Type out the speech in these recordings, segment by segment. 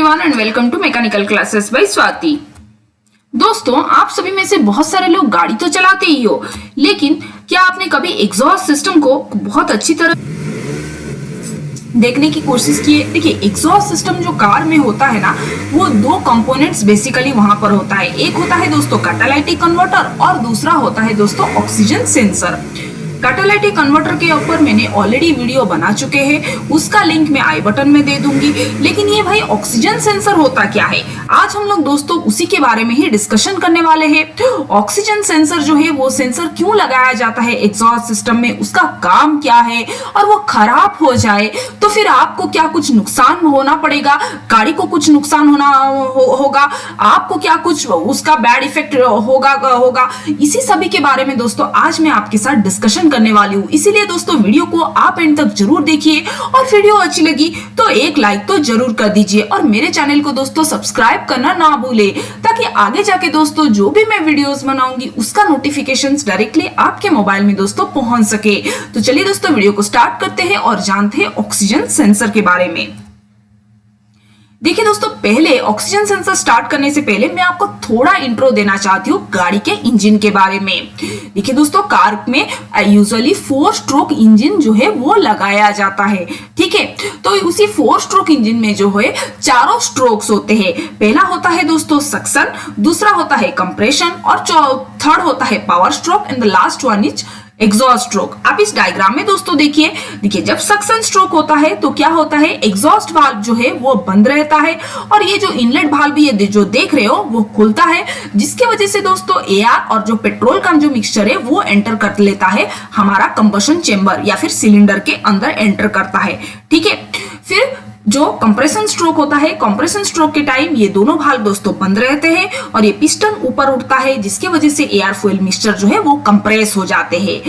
Everyone and welcome to mechanical classes by Swati. दोस्तों, आप सभी में से बहुत सारे लोग गाड़ी तो चलाते ही हो, लेकिन क्या आपने कभी एग्जॉस्ट सिस्टम को बहुत अच्छी तरह देखने की कोशिश की है? देखिए, एग्जॉस्ट सिस्टम जो कार में होता है ना, वो दो कंपोनेंट्स बेसिकली वहां पर होता है। एक होता है दोस्तों कैटालाइटिक कन्वर्टर और दूसरा होता है दोस्तों ऑक्सीजन सेंसर। कैटालाइटिक कन्वर्टर के ऊपर मैंने ऑलरेडी वीडियो बना चुके हैं, उसका लिंक मैं आई बटन में दे दूंगी। लेकिन ये भाई ऑक्सीजन सेंसर होता क्या है, आज हम लोग दोस्तों उसी के बारे में ही डिस्कशन करने वाले हैं। ऑक्सीजन सेंसर जो है वो सेंसर क्यों लगाया जाता है एग्जॉस्ट सिस्टम में, उसका काम क्या है, और वो खराब हो जाए तो फिर आपको क्या कुछ नुकसान होना पड़ेगा, गाड़ी को कुछ नुकसान होगा, आपको क्या कुछ उसका बैड इफेक्ट होगा इसी सभी के बारे में दोस्तों आज मैं आपके साथ डिस्कशन करने वाली हूँ। इसीलिए दोस्तों वीडियो को आप एंड तक जरूर देखिए, और वीडियो अच्छी लगी तो एक लाइक तो जरूर कर दीजिए, और मेरे चैनल को दोस्तों सब्सक्राइब करना ना भूले, ताकि आगे जाके दोस्तों जो भी मैं वीडियोस बनाऊंगी उसका नोटिफिकेशंस डायरेक्टली आपके मोबाइल में दोस्तों पहुंच सके। तो चलिए दोस्तों वीडियो को स्टार्ट करते हैं और जानते हैं ऑक्सीजन सेंसर के बारे में। देखिए दोस्तों, पहले ऑक्सीजन सेंसर स्टार्ट करने से पहले मैं आपको थोड़ा इंट्रो देना चाहती हूँ गाड़ी के इंजन के बारे में। देखिए दोस्तों, कार में यूजुअली 4 स्ट्रोक इंजन जो है वो लगाया जाता है, ठीक है। तो उसी 4 स्ट्रोक इंजन में जो है चारों स्ट्रोक्स होते हैं। पहला होता है दोस्तों सक्शन, दूसरा होता है कंप्रेशन, और थर्ड होता है power stroke, and the last one is exhaust stroke. आप इस डायग्राम में दोस्तों देखिए, जब सक्शन स्ट्रोक होता है तो क्या होता है, एग्जॉस्ट वाल्व जो है वो बंद रहता है, और ये जो इनलेट वाल्व भी ये जो देख रहे हो वो खुलता है, जिसकी वजह से दोस्तों एयर और जो पेट्रोल का जो मिक्सचर है वो एंटर कर लेता है हमारा कंबशन चेंबर या फिर सिलेंडर के अंदर एंटर करता है, ठीक है। फिर जो कंप्रेशन स्ट्रोक होता है, कंप्रेशन स्ट्रोक के टाइम ये दोनों वाल्व दोस्तों बंद रहते हैं और ये पिस्टन ऊपर उठता है, जिसकी वजह से एयर फ्यूल मिक्सचर जो है वो कंप्रेस हो जाते हैं।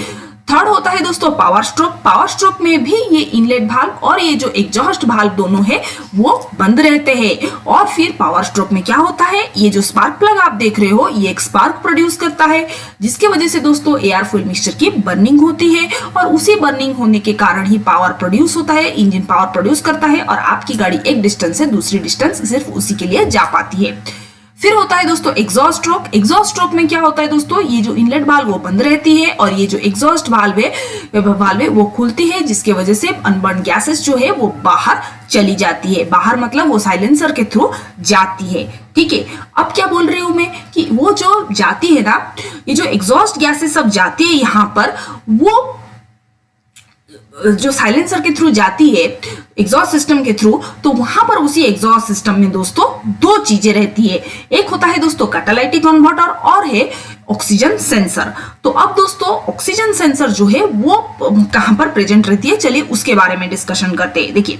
थर्ड होता है दोस्तों पावर स्ट्रोक। पावर स्ट्रोक में भी ये इनलेट वाल्व और ये जो एग्जॉस्ट वाल्व दोनों है वो बंद रहते हैं। और फिर पावर स्ट्रोक में क्या होता है, ये जो स्पार्क प्लग आप देख रहे हो ये एक स्पार्क प्रोड्यूस करता है, जिसकी वजह से दोस्तों एयर फ्यूल मिक्सचर की बर्निंग होती है, और उसी बर्निंग होने के कारण ही पावर प्रोड्यूस होता है, इंजन पावर प्रोड्यूस करता है, और आपकी गाड़ी एक डिस्टेंस से दूसरी डिस्टेंस सिर्फ उसी के लिए जा पाती है। फिर होता है दोस्तों एग्जॉस्ट स्ट्रोक। एग्जॉस्ट स्ट्रोक में क्या होता है दोस्तों, ये जो इनलेट वाल्व वो बंद रहती है, और ये जो एग्जॉस्ट वाल्व है वो खुलती है, जिसके वजह से अनबर्न गैसेस जो है वो बाहर चली जाती है। बाहर मतलब वो साइलेंसर के थ्रू जाती है, ठीक है। अब क्या बोल रही हूं मैं कि वो जो जाती है ना, ये जो एग्जॉस्ट गैसेस सब जाती है यहाँ पर, वो जो साइलेंसर के थ्रू जाती है एग्जॉस्ट सिस्टम के थ्रू, तो वहां पर उसी एग्जॉस्ट सिस्टम में दोस्तों 2 चीजें रहती है। एक होता है दोस्तों कैटालाइटिक कन्वर्टर और है ऑक्सीजन सेंसर। तो अब दोस्तों ऑक्सीजन सेंसर जो है वो कहां पर प्रेजेंट रहती है, चलिए उसके बारे में डिस्कशन करते हैं। देखिए,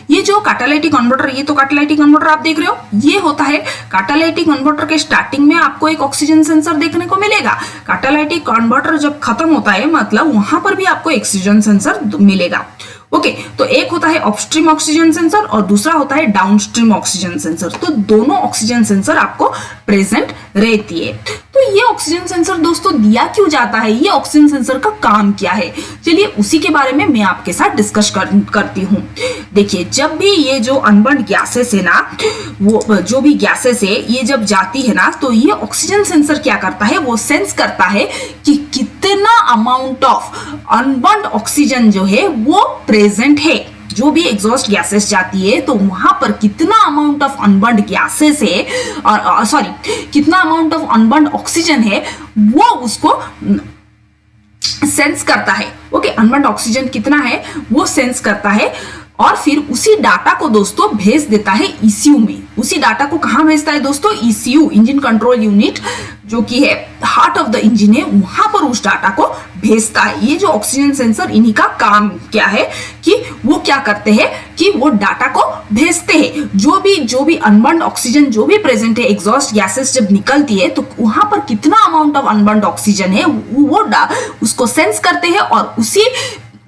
ये जो कैटालाइटिक कन्वर्टर, ये तो कैटालाइटिक कन्वर्टर आप देख रहे हो, ये होता है कैटालाइटिक कन्वर्टर के स्टार्टिंग में आपको एक ऑक्सीजन सेंसर देखने को मिलेगा। कैटालाइटिक कन्वर्टर जब खत्म होता है मतलब वहां पर भी आपको ऑक्सीजन सेंसर मिलेगा, ओके। तो एक होता है अपस्ट्रीम ऑक्सीजन सेंसर और दूसरा होता है डाउनस्ट्रीम ऑक्सीजन सेंसर। तो दोनों ऑक्सीजन सेंसर आपको प्रेजेंट रहती है। तो ये ऑक्सीजन सेंसर दोस्तों दिया क्यों जाता है, ये ऑक्सीजन सेंसर का काम क्या है, चलिए उसी के बारे में मैं आपके साथ डिस्कस करती हूँ। देखिए, जब भी ये जो अनबर्न गैसेस है ना, वो जो भी गैसेस है ये जब जाती है ना, तो ये ऑक्सीजन सेंसर क्या करता है, वो सेंस करता है कि कितना अमाउंट ऑफ अनबर्न ऑक्सीजन जो है वो प्रेजेंट है। जो भी एग्जॉस्ट गैसेस जाती है तो वहां पर कितना अमाउंट ऑफ अनबर्न्ड गैसेस है, और कितना अमाउंट ऑफ अनबर्न्ड ऑक्सीजन है, वो उसको सेंस करता है, ओके। अनबर्न्ड ऑक्सीजन कितना है वो सेंस करता है, और फिर उसी डाटा को दोस्तों भेज देता है ईसीयू में। उसी डाटा को कहां भेजता है दोस्तों, ईसीयू, इंजन कंट्रोल यूनिट, जो कि है हार्ट ऑफ द इंजन है, वहां पर उस डाटा को भेजता है। ये जो ऑक्सीजन सेंसर, इन्हीं का काम क्या है कि वो क्या करते हैं कि वो डाटा को भेजते हैं। जो भी अनबर्न्ड ऑक्सीजन जो भी प्रेजेंट है, एग्जॉस्ट गैसेस जब निकलती है तो वहां पर कितना अमाउंट ऑफ अनबर्न्ड ऑक्सीजन है वो उसको सेंस करते हैं, और उसी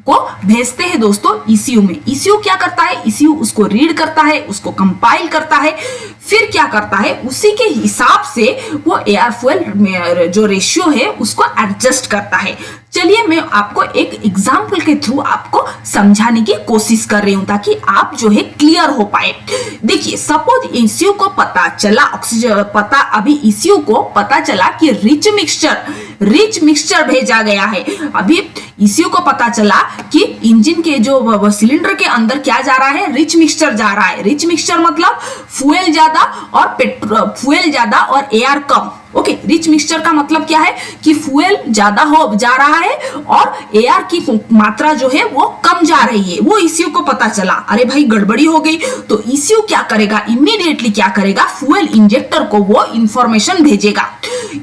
को भेजते हैं दोस्तों ईसीयू में। ईसीयू क्या करता है, ईसीयू उसको रीड करता है, उसको कंपाइल करता है, फिर क्या करता है उसी के हिसाब से वो एयर फ्यूल जो रेशियो है उसको एडजस्ट करता है। चलिए मैं आपको एक एग्जाम्पल के थ्रू आपको समझाने की कोशिश कर रही हूं ताकि आप जो है क्लियर हो पाए। देखिए सपोज ईसीयू को पता चला अभी ईसीयू को पता चला कि रिच मिक्सचर भेजा गया है। अभी ईसीयू को पता चला कि इंजन के जो सिलेंडर के अंदर क्या जा रहा है, रिच मिक्सचर जा रहा है। रिच मिक्सचर मतलब फ्यूल ज्यादा और एयर कम। ओके, रिच मिक्सचर का मतलब क्या है कि फ्यूल ज्यादा हो जा रहा है और एयर की मात्रा जो है वो कम जा रही है। वो ईसीयू को पता चला, अरे भाई गड़बड़ी हो गई। तो ईसीयू क्या करेगा, इमीडिएटली क्या करेगा, फ्यूल इंजेक्टर को वो इंफॉर्मेशन भेजेगा।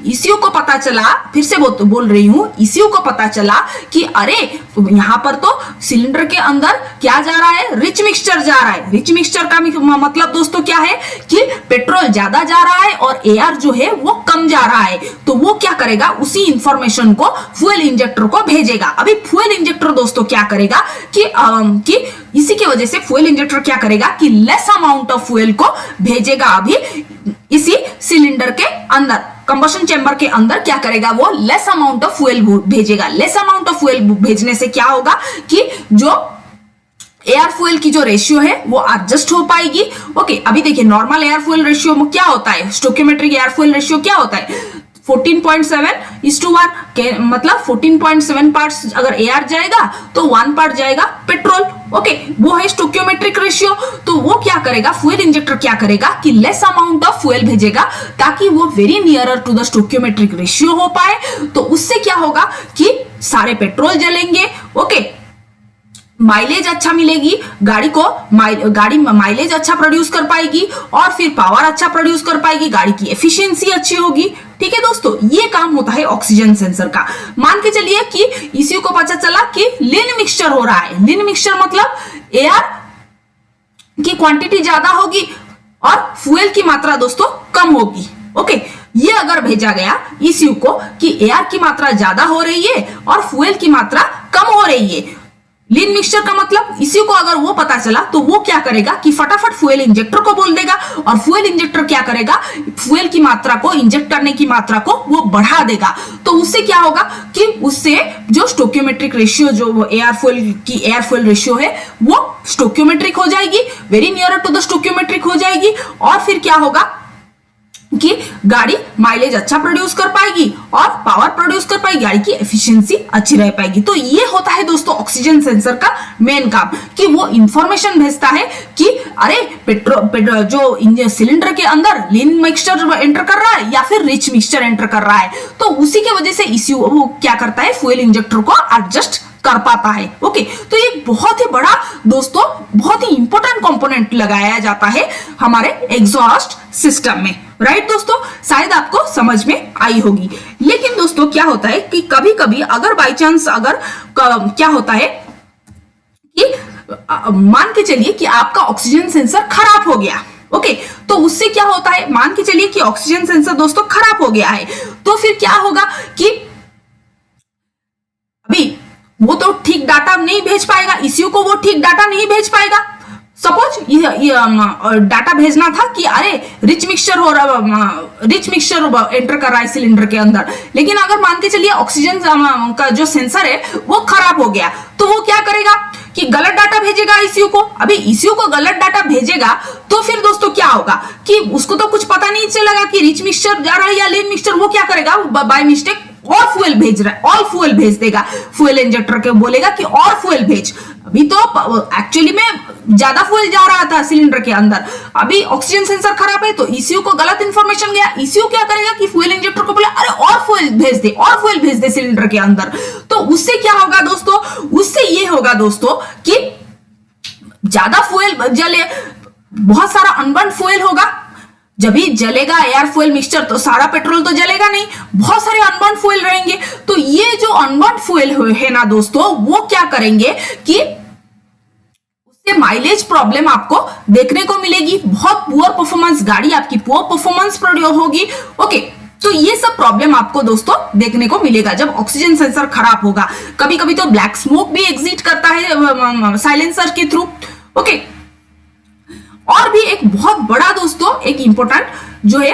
ईसीयू को पता चला, फिर से बोल रही हूं, ईसीयू को पता चला कि अरे यहाँ पर तो सिलेंडर के अंदर क्या जा रहा है, रिच मिक्सचर जा रहा है। रिच मिक्सचर का मतलब दोस्तों क्या है कि पेट्रोल ज्यादा जा रहा है और एयर जो है वो कम जा रहा है। तो वो क्या करेगा, उसी इंफॉर्मेशन को फ्यूल इंजेक्टर को भेजेगा। अभी फ्यूल इंजेक्टर दोस्तों क्या करेगा कि इसी की वजह से फ्यूल इंजेक्टर क्या करेगा कि लेस अमाउंट ऑफ फ्यूल को भेजेगा। अभी इसी सिलेंडर के अंदर कंबशन चैम्बर के अंदर क्या करेगा, वो लेस अमाउंट ऑफ फ्यूल भेजेगा। लेस अमाउंट ऑफ फ्यूल भेजने से क्या होगा कि जो एयर फ्यूल की जो रेशियो है वो एडजस्ट हो पाएगी। ओके, अभी देखिए नॉर्मल एयर फ्यूल रेशियो में क्या होता है, स्टोइकियोमेट्रिक एयर फ्यूल रेशियो क्या होता है 14.7:1 मतलब 14.7 पार्ट्स अगर एयर जाएगा तो 1 पार्ट जाएगा पेट्रोल। ओके, वो है स्टोइकियोमेट्रिक रेशियो। तो वो क्या करेगा, फ्यूल इंजेक्टर क्या करेगा कि लेस अमाउंट ऑफ फ्यूल भेजेगा ताकि वो very nearer to the stoichiometric ratio हो पाए। तो उससे क्या होगा कि सारे पेट्रोल जलेंगे। ओके, माइलेज अच्छा मिलेगी, गाड़ी माइलेज अच्छा प्रोड्यूस कर पाएगी और फिर पावर अच्छा प्रोड्यूस कर पाएगी, गाड़ी की एफिशिएंसी अच्छी होगी। ठीक है दोस्तों, ये काम होता है ऑक्सीजन सेंसर का। मान के चलिए कि इसी को पता चला कि लीन मिक्सचर हो रहा है। लीन मिक्सचर मतलब एयर की क्वांटिटी ज्यादा होगी और फ्यूल की मात्रा दोस्तों कम होगी। ओके, ये अगर भेजा गया ईसीयू को कि एयर की मात्रा ज्यादा हो रही है और फ्यूल की मात्रा कम हो रही है। लीन मिक्सचर का मतलब इसी को अगर वो पता चला तो वो क्या करेगा कि फटाफट फ्यूल इंजेक्टर को बोल देगा और फ्यूल इंजेक्टर क्या करेगा, फ्यूल की मात्रा को, इंजेक्ट करने की मात्रा को वो बढ़ा देगा। तो उससे क्या होगा कि उससे जो स्टोइकियोमेट्रिक रेशियो, जो एयर फ्यूल रेशियो है वो स्टोइकियोमेट्रिक हो जाएगी, very near to the stoichiometric हो जाएगी। और फिर क्या होगा कि गाड़ी माइलेज अच्छा प्रोड्यूस कर पाएगी और पावर प्रोड्यूस कर पाएगी, गाड़ी की एफिशिएंसी अच्छी रह पाएगी। तो ये होता है दोस्तों ऑक्सीजन सेंसर का मेन काम कि वो इंफॉर्मेशन भेजता है कि अरे पेट्रोल जो सिलेंडर के अंदर लीन मिक्सचर एंटर कर रहा है या फिर रिच मिक्सचर एंटर कर रहा है। तो उसी की वजह से इसी वो क्या करता है, फ्यूल इंजेक्टर को एडजस्ट कर पाता है। ओके, तो ये बहुत ही बड़ा दोस्तों, बहुत ही इंपॉर्टेंट कंपोनेंट लगाया जाता है हमारे एग्जॉस्ट सिस्टम में। राइट दोस्तों, शायद आपको समझ में आई होगी। लेकिन दोस्तों क्या होता है कि कभी कभी अगर बाई चांस अगर क्या होता है कि मान के चलिए कि आपका ऑक्सीजन सेंसर खराब हो गया। ओके, तो उससे क्या होता है, मान के चलिए कि ऑक्सीजन सेंसर दोस्तों खराब हो गया है, तो फिर क्या होगा कि अभी वो तो ठीक डाटा नहीं भेज पाएगा, ईसीयू को वो ठीक डाटा नहीं भेज पाएगा। सपोज डाटा भेजना था कि अरे रिच मिक्सचर एंटर कर रहा है सिलेंडर के अंदर, लेकिन अगर मान के चलिए ऑक्सीजन का जो सेंसर है वो खराब हो गया, तो वो क्या करेगा कि गलत डाटा भेजेगा ईसीयू को। अभी ईसीयू को गलत डाटा भेजेगा तो फिर दोस्तों क्या होगा कि उसको तो कुछ पता नहीं चलेगा कि रिच मिक्सचर जा रहा है या लीन मिक्सचर। वो क्या करेगा, बाय मिस्टेक और फ्यूल भेज रहा है, ऑल फ्यूल भेज देगा, फ्यूल इंजेक्टर के बोलेगा कि और फ्यूल भेज। अभी तो एक्चुअली में ज्यादा फ्यूल जा रहा था सिलेंडर के अंदर, अभी ऑक्सीजन सेंसर खराब है तो ईसीयू को गलत इंफॉर्मेशन गया। ईसीयू क्या करेगा कि फ्यूल इंजेक्टर को बोले अरे और फ्यूल भेज दे, और फ्यूल भेज दे सिलेंडर के अंदर। तो उससे क्या होगा दोस्तों, उससे ये होगा दोस्तों कि ज्यादा फ्यूल जले, बहुत सारा अनबर्न फ्यूल होगा। जब भी जलेगा एयर फ्यूल मिक्सचर तो सारा पेट्रोल तो जलेगा नहीं, बहुत सारे अनबर्न फ्यूल रहेंगे। तो ये जो अनबर्न फ्यूल है ना दोस्तों, वो क्या करेंगे कि उससे माइलेज प्रॉब्लम आपको देखने को मिलेगी, बहुत पुअर परफॉर्मेंस, गाड़ी आपकी पुअर परफॉर्मेंस होगी। ओके, तो ये सब प्रॉब्लम आपको दोस्तों देखने को मिलेगा जब ऑक्सीजन सेंसर खराब होगा। कभी कभी तो ब्लैक स्मोक भी एग्जिट करता है साइलेंसर के थ्रू। ओके, और भी एक बहुत बड़ा दोस्तों एक इंपॉर्टेंट जो है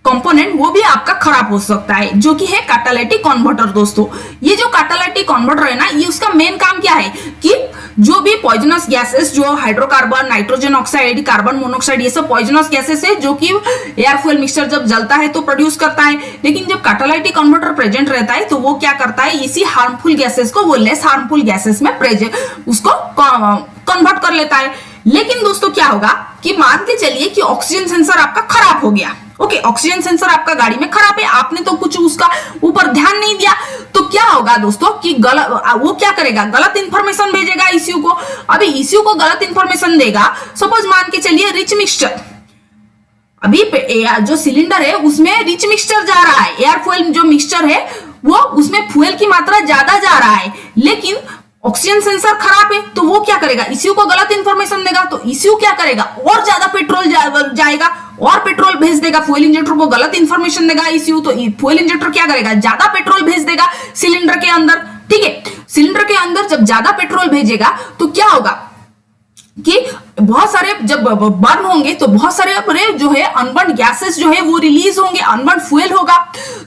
कंपोनेंट वो भी आपका खराब हो सकता है, जो कि है कैटालिटिक कन्वर्टर। दोस्तों ये जो कैटालिटिक कन्वर्टर है ना, ये उसका मेन काम क्या है कि जो भी पॉइजनस गैसेस जो hydrocarbon, nitrogen oxide, carbon monoxide, ये सब पॉइजनस गैसेस है जो कि एयर फ्यूल मिक्सचर जब जलता है तो प्रोड्यूस करता है। लेकिन जब कैटालिटिक कन्वर्टर प्रेजेंट रहता है तो वो क्या करता है, इसी हार्मफुल गैसेस को वो लेस हार्मफुल गैसेस में उसको कन्वर्ट कर लेता है। लेकिन दोस्तों क्या होगा कि मान के चलिए कि ऑक्सीजन सेंसर आपका खराब हो गया। ओके, ऑक्सीजन सेंसर आपका गाड़ी में खराब है, आपने तो कुछ उसका ऊपर ध्यान नहीं दिया, तो क्या होगा दोस्तों कि वो क्या करेगा, गलत इंफॉर्मेशन भेजेगा ईसीयू को। अभी ईसीयू को गलत इंफॉर्मेशन देगा, सपोज मान के चलिए रिच मिक्सचर, अभी जो सिलेंडर है उसमें रिच मिक्सचर जा रहा है, एयर फ्यूल जो मिक्सचर है वो उसमें फ्यूल की मात्रा ज्यादा जा रहा है, लेकिन ऑक्सीजन सेंसर खराब है तो वो क्या करेगा, ईसीयू को गलत इंफॉर्मेशन देगा, तो ईसीयू क्या करेगा, और ज्यादा पेट्रोल जाएगा और पेट्रोल भेज देगा, फ्यूल इंजेक्टर को गलत इंफॉर्मेशन देगा ईसीयू, तो फ्यूल इंजेक्टर क्या करेगा, ज्यादा पेट्रोल भेज देगा सिलेंडर के अंदर। ठीक है, सिलेंडर के अंदर जब ज्यादा पेट्रोल भेजेगा तो क्या होगा कि बहुत सारे जब बर्न होंगे तो बहुत सारे जो है अनबर्न गैसेस जो है वो रिलीज होंगे, अनबर्न फ्यूल होगा।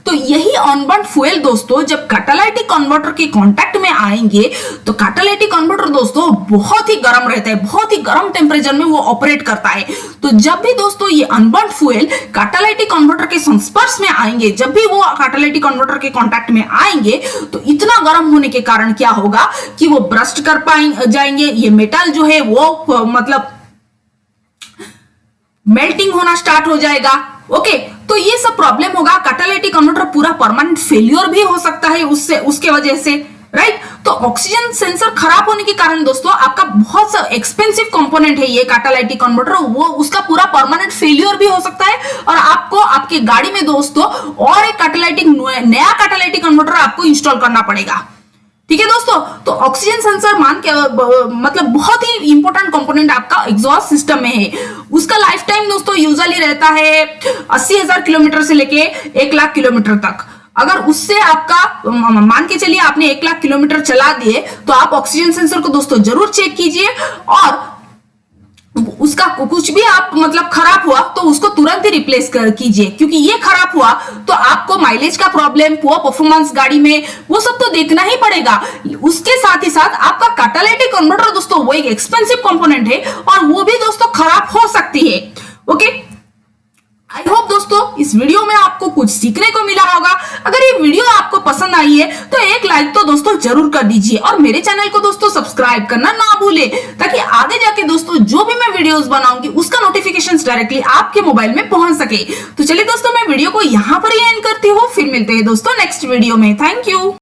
तो यही अनबर्न फ्यूल दोस्तों जब कैटालिटिक कन्वर्टर के कांटेक्ट में आएंगे तो कैटालिटिक कन्वर्टर दोस्तों बहुत ही गर्म रहता है, बहुत ही गर्म टेम्परेचर में वो ऑपरेट करता है। तो जब भी दोस्तों ये अनबर्न फ्यूल कैटालिटिक कन्वर्टर के संस्पर्श में आएंगे, जब भी वो कैटालिटिक कन्वर्टर के कांटेक्ट में आएंगे तो इतना गर्म होने के कारण क्या होगा कि वो ब्रस्ट कर जाएंगे, ये मेटल जो है वो मतलब मेल्टिंग होना स्टार्ट हो जाएगा। ओके, तो ये सब प्रॉब्लम होगा, कैटालिटिक कन्वर्टर पूरा परमानेंट फेलियर भी हो सकता है उसके वजह से, राइट। तो ऑक्सीजन सेंसर खराब होने के कारण दोस्तों आपका बहुत सा एक्सपेंसिव कंपोनेंट है ये कैटालिटिक कन्वर्टर, वो उसका पूरा परमानेंट फेलियर भी हो सकता है और आपको आपके गाड़ी में दोस्तों और एक नया कैटालिटिक कन्वर्टर आपको इंस्टॉल करना पड़ेगा। ठीक है दोस्तों, तो ऑक्सीजन सेंसर मान के मतलब बहुत ही इंपॉर्टेंट कंपोनेंट आपका एग्जॉस्ट सिस्टम में है। उसका लाइफ टाइम दोस्तों यूजुअली रहता है 80,000 किलोमीटर से लेके 1,00,000 किलोमीटर तक। अगर उससे आपका मान के चलिए आपने 1,00,000 किलोमीटर चला दिए तो आप ऑक्सीजन सेंसर को दोस्तों जरूर चेक कीजिए, और उसका कुछ भी आप मतलब खराब हुआ तो उसको तुरंत ही रिप्लेस कीजिए, क्योंकि ये खराब हुआ तो आपको माइलेज का प्रॉब्लम, पुअर परफॉर्मेंस गाड़ी में वो सब तो देखना ही पड़ेगा। उसके साथ ही साथ आपका कैटालिटिक कन्वर्टर दोस्तों वो एक एक्सपेंसिव कंपोनेंट है और वो भी दोस्तों खराब हो सकती है। ओके, आई होप दोस्तों इस वीडियो में आपको कुछ सीखने को मिला होगा। अगर ये वीडियो आपको पसंद आई है तो एक लाइक तो दोस्तों जरूर कर दीजिए और मेरे चैनल को दोस्तों सब्सक्राइब करना ना भूले, ताकि आगे जाके दोस्तों जो भी मैं वीडियोस बनाऊंगी उसका नोटिफिकेशंस डायरेक्टली आपके मोबाइल में पहुंच सके। तो चलिए दोस्तों मैं वीडियो को यहाँ पर ही एंड करती हूँ, फिर मिलते हैं दोस्तों नेक्स्ट वीडियो में। Thank you.